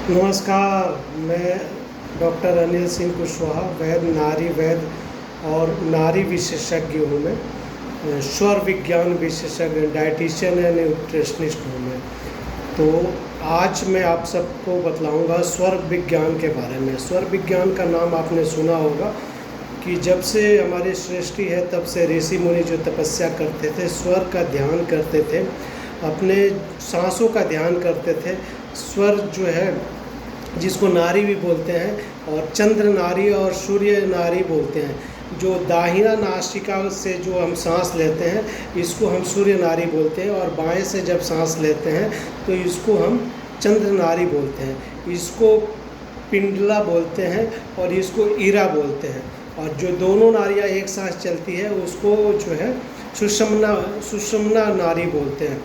नमस्कार। मैं डॉक्टर अनिल सिंह कुशवाहा, वैद्य, नारी वैद्य और नारी विशेषज्ञ हूँ। मैं स्वर विज्ञान विशेषज्ञ, डाइटिशियन एंड न्यूट्रिशनिस्ट हूँ मैं। तो आज मैं आप सबको बतलाऊँगा स्वर विज्ञान के बारे में। स्वर विज्ञान का नाम आपने सुना होगा कि जब से हमारी सृष्टि है तब से ऋषि मुनि जो तपस्या करते थे, स्वर का ध्यान करते थे, अपने सांसों का ध्यान करते थे। स्वर जो है जिसको नारी भी बोलते हैं और चंद्र नारी और सूर्य नारी बोलते हैं। जो दाहिना नासिका से जो हम सांस लेते हैं इसको हम सूर्य नारी बोलते हैं, और बाएं से जब सांस लेते हैं तो इसको हम चंद्र नारी बोलते हैं। इसको पिंडला बोलते हैं और इसको ईरा बोलते हैं। और जो दोनों नारियां एक साथ चलती है उसको जो है सुषुम्ना नारी बोलते हैं।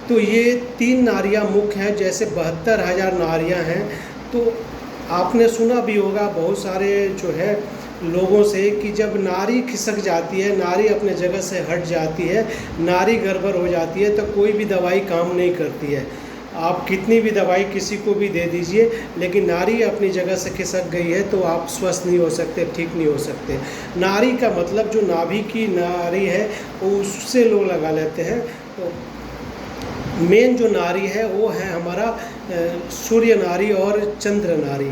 तो ये तीन नारियां मुख्य हैं। जैसे 72,000 नारियां हैं। तो आपने सुना भी होगा बहुत सारे जो है लोगों से कि जब नारी खिसक जाती है, नारी अपने जगह से हट जाती है, नारी गड़बड़ हो जाती है, तो कोई भी दवाई काम नहीं करती है। आप कितनी भी दवाई किसी को भी दे दीजिए, लेकिन नारी अपनी जगह से खिसक गई है तो आप स्वस्थ नहीं हो सकते, ठीक नहीं हो सकते। नारी का मतलब जो नाभि की नारी है वो उससे लोग लगा लेते हैं। तो मेन जो नारी है वो है हमारा सूर्य नारी और चंद्र नारी।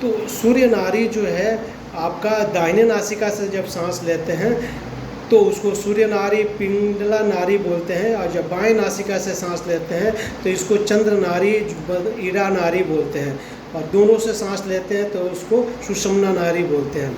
तो सूर्य नारी जो है आपका दाहिने नासिका से जब सांस लेते हैं तो उसको सूर्य नारी पिंडला नारी बोलते हैं, और जब बाएं नासिका से सांस लेते हैं तो इसको चंद्र नारी ईरा नारी बोलते हैं, और दोनों से सांस लेते हैं तो उसको सुषुम्ना नारी बोलते हैं।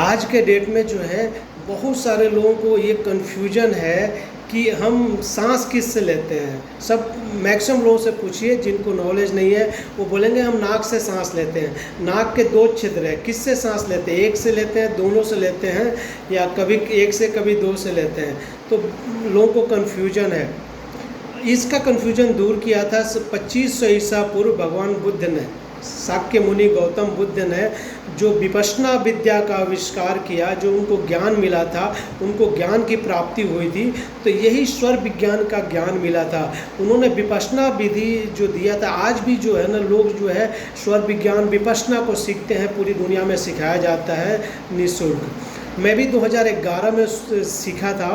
आज के डेट में जो है बहुत सारे लोगों को ये कन्फ्यूजन है कि हम सांस किस से लेते हैं। सब मैक्सिमम लोगों से पूछिए जिनको नॉलेज नहीं है, वो बोलेंगे हम नाक से सांस लेते हैं। नाक के दो छिद्र है, किस से सांस लेते हैं? एक से लेते हैं, दोनों से लेते हैं, या कभी एक से कभी दो से लेते हैं। तो लोगों को कन्फ्यूजन है। इसका कन्फ्यूजन दूर किया था 2500 ईसा पूर्व भगवान बुद्ध ने, शाक्य मुनि गौतम बुद्ध ने जो विपश्यना विद्या का आविष्कार किया, जो उनको ज्ञान मिला था, उनको ज्ञान की प्राप्ति हुई थी, तो यही स्वर विज्ञान का ज्ञान मिला था। उन्होंने विपश्यना विधि जो दिया था। आज भी जो है ना लोग जो है स्वर विज्ञान विपश्यना को सीखते हैं, पूरी दुनिया में सिखाया जाता है निःशुल्क। मैं भी 2011 में सीखा था।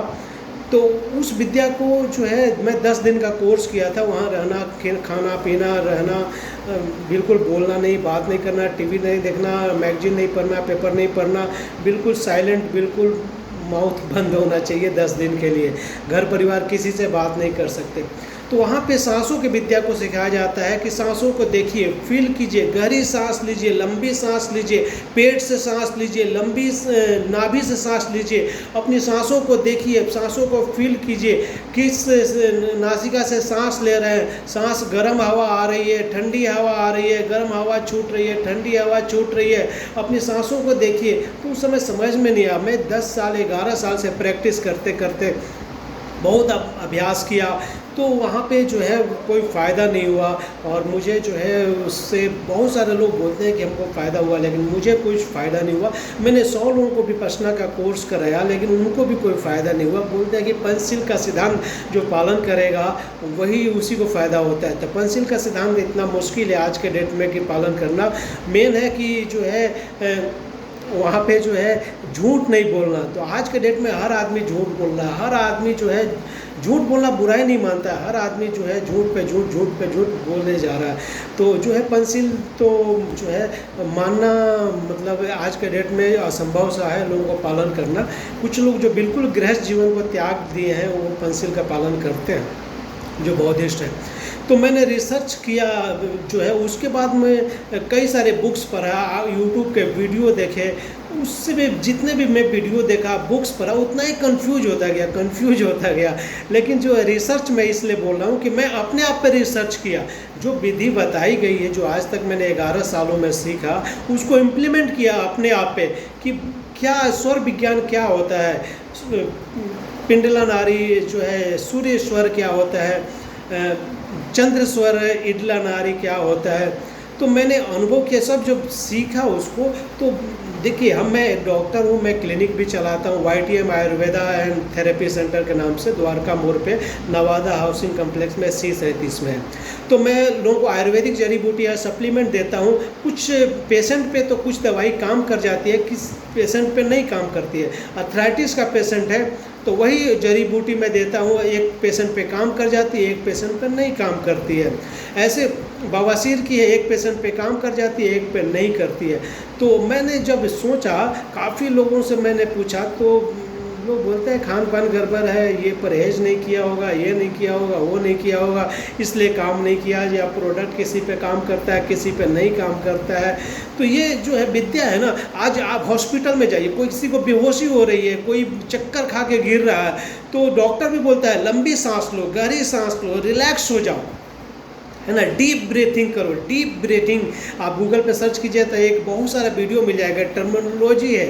तो उस विद्या को जो है मैं 10 दिन का कोर्स किया था। वहाँ रहना, खाना पीना, रहना, बिल्कुल बोलना नहीं, बात नहीं करना, टीवी नहीं देखना, मैगजीन नहीं पढ़ना, पेपर नहीं पढ़ना, बिल्कुल साइलेंट, बिल्कुल माउथ बंद होना चाहिए 10 दिन के लिए। घर परिवार किसी से बात नहीं कर सकते। तो वहाँ पे सांसों की विद्या को सिखाया जाता है कि सांसों को देखिए, फील कीजिए, गहरी सांस लीजिए, लंबी सांस लीजिए, पेट से सांस लीजिए, लंबी नाभि से सांस लीजिए, अपनी सांसों को देखिए, सांसों को फील कीजिए, किस नासिका से सांस ले रहे हैं। सांस गर्म हवा आ रही है, ठंडी हवा आ रही है, गर्म हवा छूट रही है, ठंडी हवा छूट रही है, अपनी सांसों को देखिए। तो उस समय समझ में नहीं आया। मैं 10 साल 11 साल से प्रैक्टिस करते करते बहुत अभ्यास किया, तो वहाँ पे जो है कोई फ़ायदा नहीं हुआ। और मुझे जो है उससे बहुत सारे लोग बोलते हैं कि हमको फ़ायदा हुआ, लेकिन मुझे कुछ फ़ायदा नहीं हुआ। मैंने 100 लोगों को विपश्यना का कोर्स कराया, लेकिन उनको भी कोई फ़ायदा नहीं हुआ। बोलते हैं कि पंचशील का सिद्धांत जो पालन करेगा वही उसी को फ़ायदा होता है। तो पंचशील का सिद्धांत इतना मुश्किल है आज के डेट में कि पालन करना। मेन है कि जो है वहाँ पे जो है झूठ नहीं बोलना। तो आज के डेट में हर आदमी झूठ बोल रहा है। हर आदमी जो है झूठ बोलना बुराई नहीं मानता है। हर आदमी जो है झूठ पे झूठ बोलने जा रहा है। तो जो है पंचशील तो जो है मानना मतलब आज के डेट में असंभव सा है लोगों को पालन करना। कुछ लोग जो बिल्कुल गृहस्थ जीवन को त्याग दिए हैं वो पंचशील का पालन करते हैं, जो बौद्धिस्ट हैं। तो मैंने रिसर्च किया जो है, उसके बाद मैं कई सारे बुक्स पढ़ा, यूट्यूब के वीडियो देखे। उससे भी जितने भी मैं वीडियो देखा, बुक्स पढ़ा, उतना ही कंफ्यूज होता गया। लेकिन जो रिसर्च मैं इसलिए बोल रहा हूँ कि मैं अपने आप पे रिसर्च किया। जो विधि बताई गई है, जो आज तक मैंने 11 सालों में सीखा, उसको इम्प्लीमेंट किया अपने आप पे कि क्या स्वर विज्ञान क्या होता है, पिंडला नारी जो है, सूर्य स्वर क्या होता है, चंद्र स्वर ईडला नारी क्या होता है। तो मैंने अनुभव किया, सब जब सीखा उसको तो देखिए मैं डॉक्टर हूँ, मैं क्लिनिक भी चलाता हूँ, YTM Ayurveda and therapy centre के नाम से, द्वारका मोड़ पे नवादा हाउसिंग कम्प्लेक्स में C37 में है। तो मैं लोगों को आयुर्वेदिक जड़ी बूटियाँ सप्लीमेंट देता हूँ। कुछ पेशेंट पे तो कुछ दवाई काम कर जाती है, किस पेशेंट पे नहीं काम करती है। अर्थराइटिस का पेशेंट है तो वही जड़ी बूटी मैं देता हूँ, एक पेशेंट पे काम कर जाती है, एक पेशेंट पे नहीं काम करती है। ऐसे बवासीर की है, एक पेशेंट पे काम कर जाती है, एक पे नहीं करती है। तो मैंने जब सोचा, काफ़ी लोगों से मैंने पूछा तो लोग बोलते हैं खान पान गड़बड़ है, ये परहेज नहीं किया होगा, ये नहीं किया होगा, वो नहीं किया होगा, इसलिए काम नहीं किया, या प्रोडक्ट किसी पे काम करता है, किसी पे नहीं काम करता है। तो ये जो है विद्या है ना, आज आप हॉस्पिटल में जाइए, कोई किसी को बेहोशी हो रही है, कोई चक्कर खा के गिर रहा है, तो डॉक्टर भी बोलता है लंबी सांस लो, गहरी सांस लो, रिलैक्स हो जाओ, है ना, डीप ब्रीथिंग करो। डीप ब्रीथिंग आप गूगल पे सर्च कीजिए तो एक बहुत सारा वीडियो मिल जाएगा, टर्मिनोलॉजी है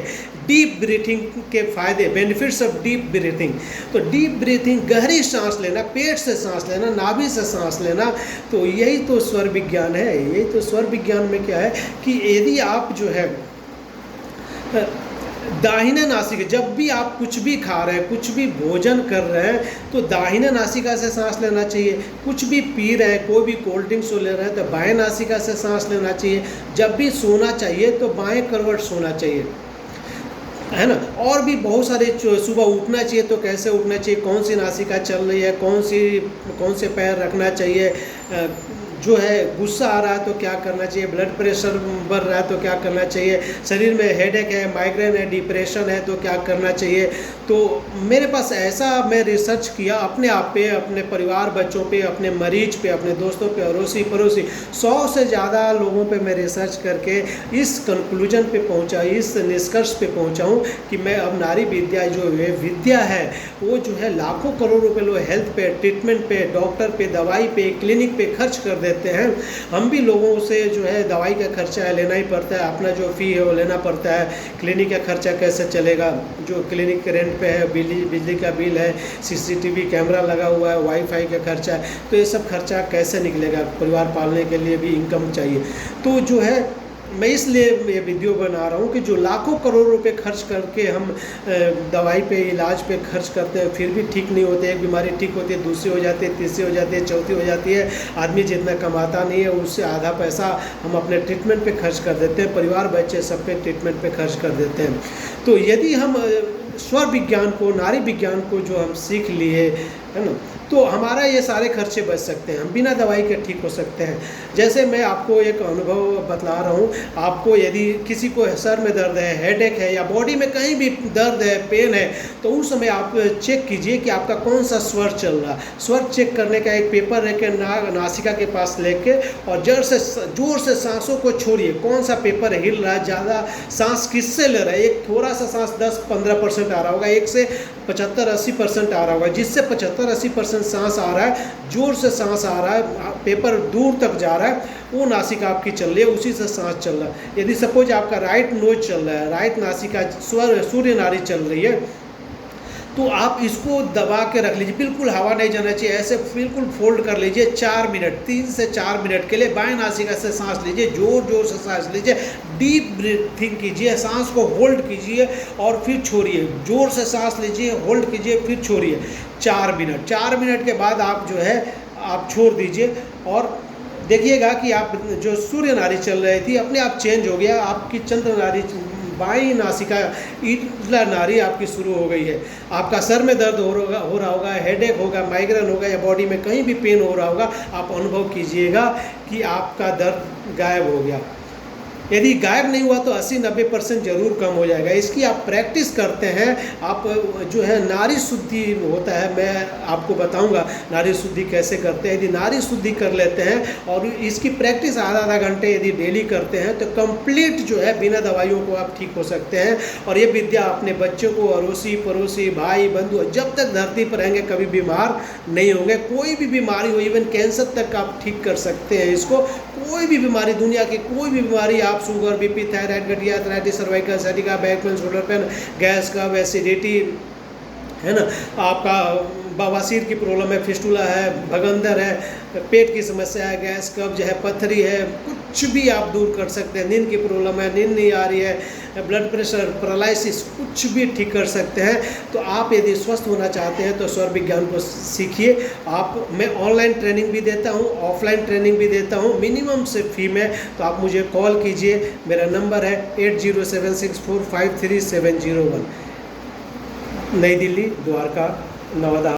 डीप ब्रीथिंग के फ़ायदे, बेनिफिट्स ऑफ डीप ब्रीथिंग। तो डीप ब्रीथिंग, गहरी सांस लेना, पेट से सांस लेना, नाभि से सांस लेना, तो यही तो स्वर विज्ञान है। यही तो स्वर विज्ञान में क्या है कि यदि आप जो है दाहिने नासिका, जब भी आप कुछ भी खा रहे हैं, कुछ भी भोजन कर रहे हैं, तो दाहिने नासिका से सांस लेना चाहिए। कुछ भी पी रहे हैं, कोई भी कोल्ड ड्रिंक्स ले रहे हैं तो बाएं नासिका से सांस लेना चाहिए। जब भी सोना चाहिए तो बाएं करवट सोना चाहिए, है ना। और भी बहुत सारे, सुबह उठना चाहिए तो कैसे उठना चाहिए, कौन सी नासिका चल रही है, कौन से पैर रखना चाहिए, जो है गुस्सा आ रहा है तो क्या करना चाहिए, ब्लड प्रेशर बढ़ रहा है तो क्या करना चाहिए, शरीर में हेडेक है, माइग्रेन है, डिप्रेशन है तो क्या करना चाहिए। तो मेरे पास ऐसा, मैं रिसर्च किया अपने आप पे, अपने परिवार बच्चों पे, अपने मरीज पे, अपने दोस्तों पे, अड़ोसी पड़ोसी 100 से ज़्यादा लोगों पे मैं रिसर्च करके इस कंक्लूजन पे पहुंचा, इस निष्कर्ष पे पहुंचा हूँ कि मैं अब नारी विद्या जो है विद्या है, वो जो है लाखों करोड़ रुपए लोग हेल्थ पे, ट्रीटमेंट पे, डॉक्टर पे, दवाई पे, क्लिनिक पे खर्च कर देते हैं। हम भी लोगों से जो है दवाई का खर्चा है लेना ही पड़ता है, अपना जो फ़ी है वो लेना पड़ता है। क्लिनिक का खर्चा कैसे चलेगा, जो क्लिनिक के रेंट पे है, बिजली का बिल है, CCTV कैमरा लगा हुआ है, वाईफाई का खर्चा है, तो ये सब खर्चा कैसे निकलेगा। परिवार पालने के लिए भी इनकम चाहिए। तो जो है मैं इसलिए ये वीडियो बना रहा हूँ कि जो लाखों करोड़ रुपए खर्च करके हम दवाई पे, इलाज पे खर्च करते हैं, फिर भी ठीक नहीं होते। एक बीमारी ठीक होती है, दूसरी हो जाती है, तीसरी हो जाती है, चौथी हो जाती है। आदमी जितना कमाता नहीं है उससे आधा पैसा हम अपने ट्रीटमेंट पे खर्च कर देते हैं, परिवार बच्चे सब पे ट्रीटमेंट पे खर्च कर देते हैं। तो यदि हम स्वर विज्ञान को, नारी विज्ञान को जो हम सीख लिए, है ना, तो हमारा ये सारे खर्चे बच सकते हैं, हम बिना दवाई के ठीक हो सकते हैं। जैसे मैं आपको एक अनुभव बतला रहा हूँ, आपको यदि किसी को सर में दर्द है, हेडेक है, या बॉडी में कहीं भी दर्द है, पेन है, तो उस समय आप चेक कीजिए कि आपका कौन सा स्वर चल रहा। स्वर चेक करने का एक पेपर रख के नासिका के पास लेके और जोर से सांसों को छोड़िए। कौन सा पेपर हिल रहा है, ज़्यादा सांस किससे ले रहा है। एक थोड़ा सा सांस 10-15% आ रहा होगा, एक से 75-80% आ रहा होगा। जिससे 75-80% सांस आ रहा है, जोर से सांस आ रहा है, पेपर दूर तक जा रहा है, वो नासिका आपकी चल रही है, उसी से सांस चल रहा है। यदि सपोज आपका राइट नोज चल रहा है, राइट नासिका सूर्य नाड़ी चल रही है, तो आप इसको दबा के रख लीजिए, बिल्कुल हवा नहीं जाना चाहिए, ऐसे बिल्कुल फोल्ड कर लीजिए 4 मिनट, 3 से 4 मिनट के लिए बाएं नासिका से सांस लीजिए, जोर जोर से सांस लीजिए, डीप ब्रीथिंग कीजिए, सांस को होल्ड कीजिए और फिर छोड़िए, जोर से सांस लीजिए, होल्ड कीजिए, फिर छोड़िए 4 मिनट। 4 मिनट के बाद आप जो है आप छोड़ दीजिए और देखिएगा कि आप जो सूर्य नाड़ी चल रही थी अपने आप चेंज हो गया, आपकी चंद्र नाड़ी, बाईं नासिका ईडला नाड़ी आपकी शुरू हो गई है। आपका सर में दर्द हो रहा होगा, हेडेक होगा, माइग्रेन होगा, या बॉडी में कहीं भी पेन हो रहा होगा, आप अनुभव कीजिएगा कि आपका दर्द गायब हो गया। यदि गायब नहीं हुआ तो 80-90% जरूर कम हो जाएगा। इसकी आप प्रैक्टिस करते हैं, आप जो है नारी शुद्धि होता है, मैं आपको बताऊंगा नारी शुद्धि कैसे करते हैं। यदि नारी शुद्धि कर लेते हैं और इसकी प्रैक्टिस आधा घंटे यदि डेली करते हैं तो कंप्लीट जो है बिना दवाइयों को आप ठीक हो सकते हैं। और ये विद्या अपने बच्चों को, अड़ोसी पड़ोसी, भाई बंधु, जब तक धरती पर रहेंगे कभी बीमार नहीं होंगे। कोई भी बीमारी हो, इवन कैंसर तक आप ठीक कर सकते हैं इसको। कोई भी बीमारी, दुनिया की कोई भी बीमारी, आप शुगर, BP, थायराइड, गठिया, arthritis, cervical, sciatica, back pain, shoulder pain, gas कफ, एसिडिटी, है ना, आपका बवासीर की प्रॉब्लम है, फिस्टुला है, भगंदर है, पेट की समस्या है, गैस कब्ज है, पथरी है, कुछ भी आप दूर कर सकते हैं। नींद की प्रॉब्लम है, नींद नहीं आ रही है, ब्लड प्रेशर, पैरालिसिस, कुछ भी ठीक कर सकते हैं। तो आप यदि स्वस्थ होना चाहते हैं तो स्वर विज्ञान को सीखिए। आप मैं ऑनलाइन ट्रेनिंग भी देता हूँ, ऑफलाइन ट्रेनिंग भी देता हूँ, मिनिमम से फी में। तो आप मुझे कॉल कीजिए, मेरा नंबर है 8076453701, नई दिल्ली, द्वारका, नवादा।